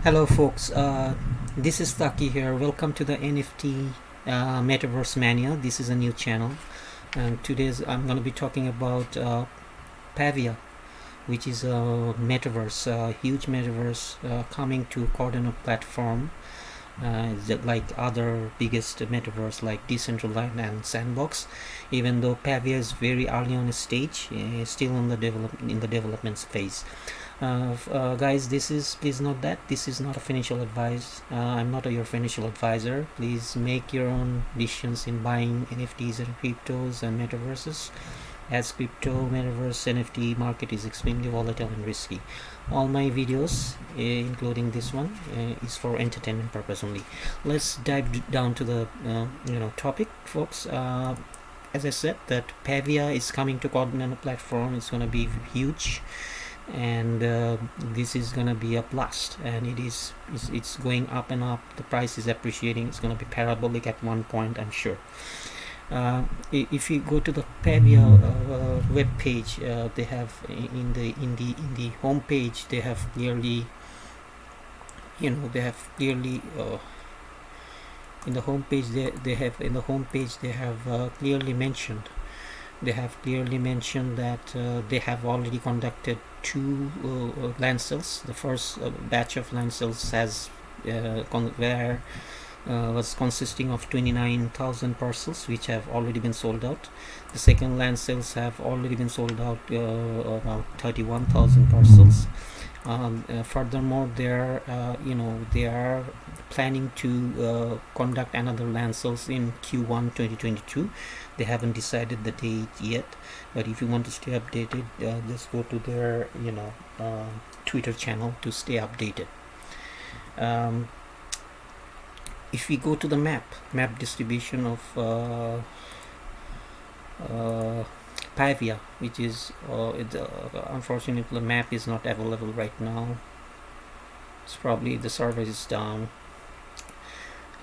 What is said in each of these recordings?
Hello folks, this is Taki here. Welcome to the NFT Metaverse Mania. This is a new channel, and today I'm going to be talking about PAVIA, which is a metaverse, a huge metaverse coming to Cardano platform, like other biggest metaverse like Decentraland and Sandbox. Even though PAVIA is very early on a stage, still in the development phase. Guys, please note that this is not a financial advice. I'm not your financial advisor. Please make your own decisions in buying NFTs and cryptos and metaverses, as crypto, metaverse, NFT market is extremely volatile and risky. All my videos, including this one, is for entertainment purpose only. Let's dive down to the topic, folks. As I said, that PAVIA is coming to Cardano platform. It's gonna be huge, and this is gonna be a blast, and it's going up and up. The price is appreciating. It's gonna be parabolic at one point, I'm sure. If you go to the PAVIA web page, they have in the home page, they have clearly in the home page they have clearly mentioned that they have already conducted two land sales. The first batch of land sales was consisting of 29,000 parcels, which have already been sold out. The second land sales have already been sold out, about 31,000 parcels. Furthermore, they are planning to conduct another land sales in Q1 2022. They haven't decided the date yet, but if you want to stay updated, just go to their Twitter channel to stay updated. If we go to the map distribution of PAVIA, which is unfortunately the map is not available right now. It's probably the server is down.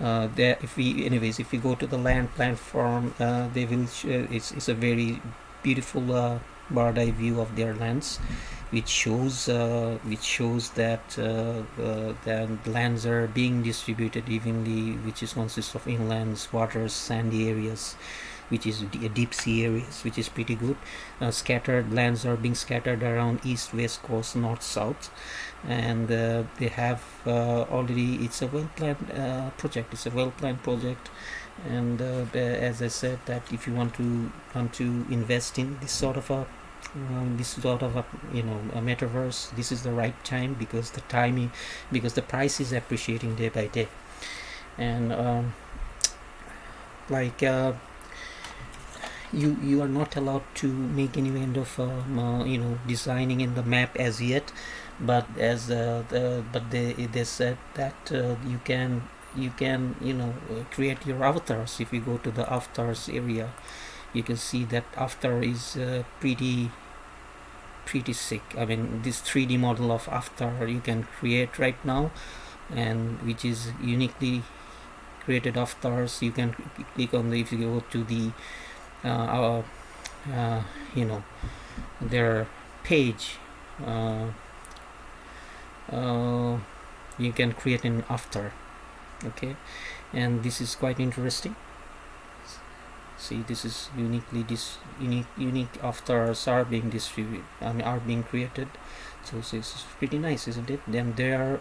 If we go to the land platform, they will it's a very beautiful bird eye view of their lands, which shows that the lands are being distributed evenly, which consists of inlands, waters, sandy areas, which is deep sea areas, which is pretty good. Scattered lands are being scattered around east, west coast, north, south, and they have already. It's a well-planned project. And as I said, that if you want to invest in this sort of a metaverse, this is the right time, because the price is appreciating day by day, and you are not allowed to make any kind of designing in the map as yet, but they said that you can create your avatars. If you go to the avatars area, you can see that avatar is pretty sick. I mean, this 3D model of avatar you can create right now, and which is uniquely created avatars. You can click on if you go to the their page, you can create an avatar. Okay, and this is quite interesting. See, this is unique avatars are being distributed, are being created. So this is pretty nice, isn't it? Then they are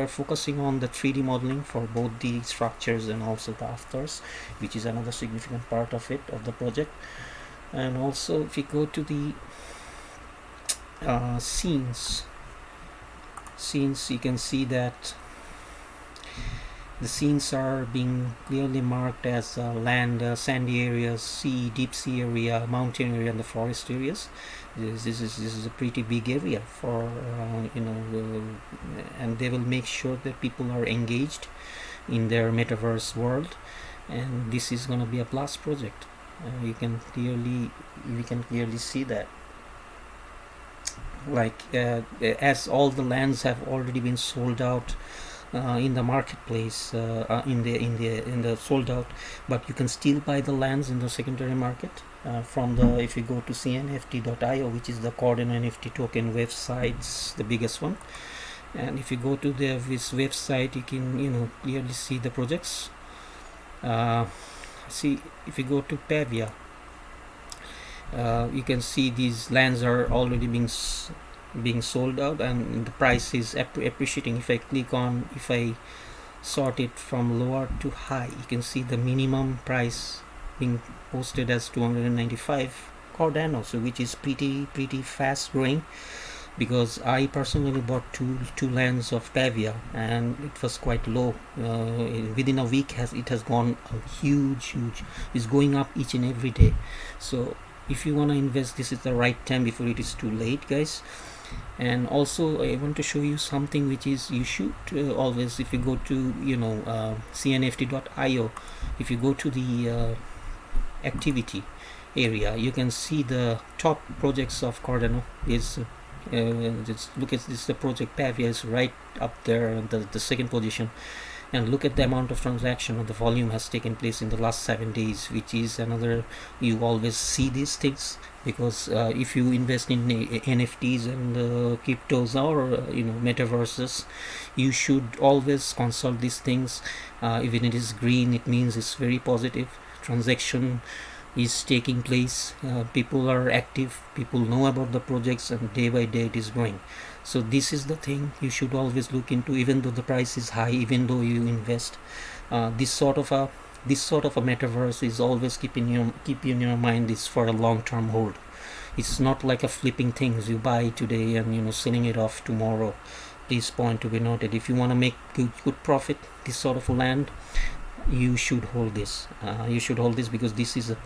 focusing on the 3D modeling for both the structures and also the avatars, which is another significant part of the project. And also, if you go to the scenes, you can see that the scenes are being clearly marked as land, sandy areas, sea, deep sea area, mountain area, and the forest areas. This is a pretty big area for and they will make sure that people are engaged in their metaverse world, and this is going to be a blast project. We can clearly see that, as all the lands have already been sold out in the marketplace, in the sold out, but you can still buy the lands in the secondary market from if you go to cnft.io, which is the Cardano NFT token websites, the biggest one, And if you go to this website, you can clearly see the projects. See, if you go to Pavia, you can see these lands are already being sold out, and the price is appreciating. If I sort it from lower to high, you can see the minimum price being posted as 295 Cardano, so which is pretty fast growing, because I personally bought two lands of Pavia and it was quite low. Within a week it has gone huge. It's going up each and every day. So if you want to invest, this is the right time before it is too late, guys. And also I want to show you something which is, you should always, if you go to cnft.io, if you go to the activity area, you can see the top projects of Cardano is just look at this. The project Pavia is right up there, the second position, and look at the amount of transaction or the volume has taken place in the last 7 days, which is another. You always see these things because if you invest in NFTs and cryptos or metaverses, you should always consult these things. Even it is green, it means it's very positive. Transaction is taking place, people are active, people know about the projects, and day by day it is growing. So this is the thing you should always look into, even though the price is high, even though you invest. This sort of a metaverse is always keep in your mind. It's for a long-term hold. It's not like a flipping things you buy today and selling it off tomorrow. This point to be noted. If you want to make good profit, this sort of land, you should hold this. Because this is a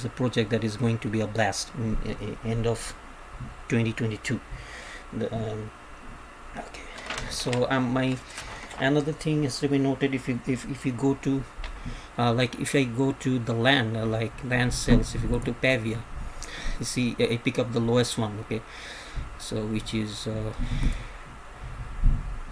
project that is going to be a blast in end of 2022. Okay, so my another thing is to be noted. If you go to if I go to the land, like land sales, if you go to Pavia, you see I pick up the lowest one. Okay, so which is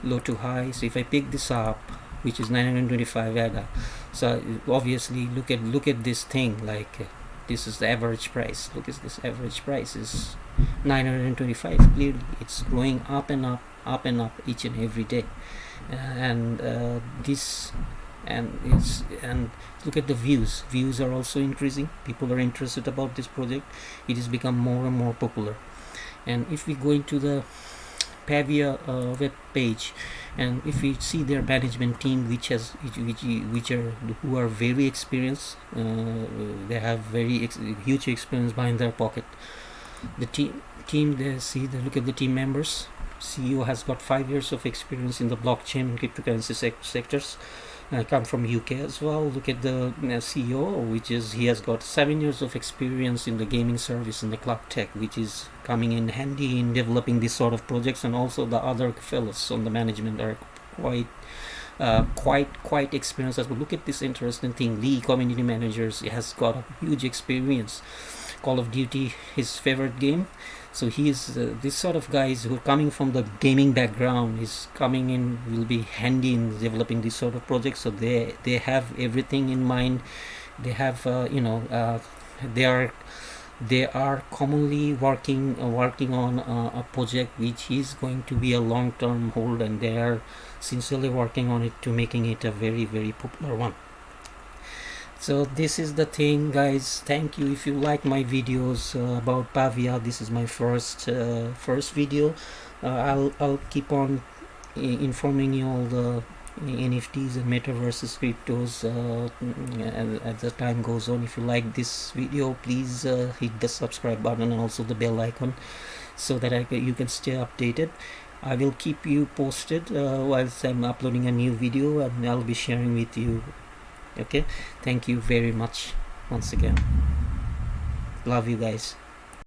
low to high. So if I pick this up, which is 925 ADA, so obviously look at this thing, like this is the average price. Look at this average price is 925. Clearly it's growing up and up each and every day. And look at the views are also increasing. People are interested about this project. It has become more and more popular. And if we go into the Pavia web page, and if we see their management team, who are very experienced, they have very huge experience behind their pocket. The team look at the team members. CEO has got 5 years of experience in the blockchain and cryptocurrency sectors. Come from UK as well. Look at the CEO, he has got 7 years of experience in the gaming service and the cloud tech, which is coming in handy in developing this sort of projects. And also the other fellows on the management are quite experienced as well. Look at this interesting thing. Lee, community managers, he has got a huge experience. Call of Duty, his favorite game. So he is this sort of guys who are coming from the gaming background is coming in, will be handy in developing this sort of projects. So they have everything in mind. They have they are commonly working on a project which is going to be a long-term hold, and they are sincerely working on it to making it a very popular one. So this is the thing, guys. Thank you. If you like my videos about Pavia, this is my first video. I'll keep on informing you all the NFTs and metaverses, cryptos as the time goes on. If you like this video, please hit the subscribe button and also the bell icon, so that you can stay updated. I will keep you posted whilst I'm uploading a new video, and I'll be sharing with you. Okay, thank you very much once again. Love you guys.